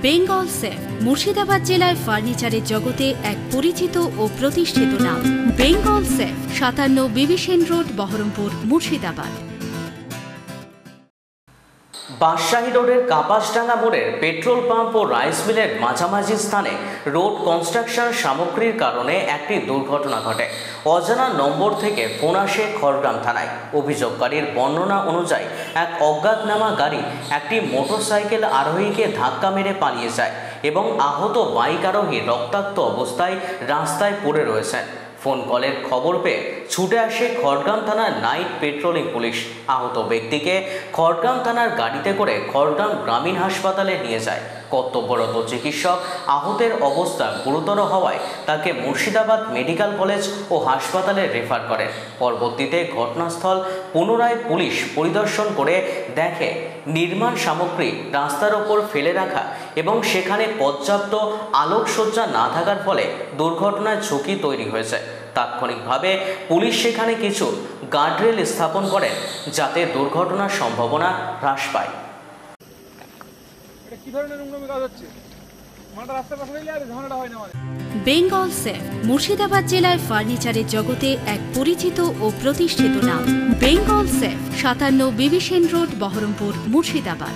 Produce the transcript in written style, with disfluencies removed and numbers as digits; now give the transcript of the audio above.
Bengal safe Murshidabad জেলায় ফার্নিচারের জগতে এক পরিচিত ও প্রতিষ্ঠিত নাম। বেঙ্গল সেফ 57 বিবি সেন রোড, বহরমপুর, মুর্শিদাবাদ। বাদশাহী রোডের কাপাসডাঙ্গা মোড়ের পেট্রোল পাম্প ও রাইস মিলের মাঝামাঝি স্থানে রোড কনস্ট্রাকশন সামগ্রীর কারণে একটি দুর্ঘটনা ঘটে। অজানা নম্বর থেকে ফোন আসে খড়গ্রাম থানায়। অভিযোগকারীর বর্ণনা অনুযায়ী এক অজ্ঞাতনামা গাড়ি একটি মোটরসাইকেল আরোহীকে ধাক্কা মেরে পালিয়ে যায় এবং আহত বাইক আরোহী রক্তাক্ত অবস্থায় রাস্তায় পড়ে রয়েছেন। ফোন কলের খবর পেয়ে ছুটে আসে খড়গ্রাম থানার নাইট পেট্রোলিং পুলিশ। আহত ব্যক্তিকে খড়গ্রাম থানার গাড়িতে করে খড়গ্রাম গ্রামীণ হাসপাতালে নিয়ে যায়। কর্তব্যরত চিকিৎসক আহতের অবস্থা গুরুতর হওয়ায় তাকে মুর্শিদাবাদ মেডিকেল কলেজ ও হাসপাতালে রেফার করেন। পরবর্তীতে ঘটনাস্থল পুনরায় পুলিশ পরিদর্শন করে দেখে নির্মাণ সামগ্রী রাস্তার ওপর ফেলে রাখা এবং সেখানে পর্যাপ্ত আলোকসজ্জা না থাকার ফলে দুর্ঘটনার ঝুঁকি তৈরি হয়েছে। তাৎক্ষণিকভাবে পুলিশ সেখানে কিছু গার্ডরেল স্থাপন করেন যাতে দুর্ঘটনার সম্ভাবনা হ্রাস পায়। বেঙ্গল সেফ মুর্শিদাবাদ জেলায় ফার্নিচারের জগতে এক পরিচিত ও প্রতিষ্ঠিত নাম। বেঙ্গল সেফ 57 বিবি সেন রোড, বহরমপুর, মুর্শিদাবাদ।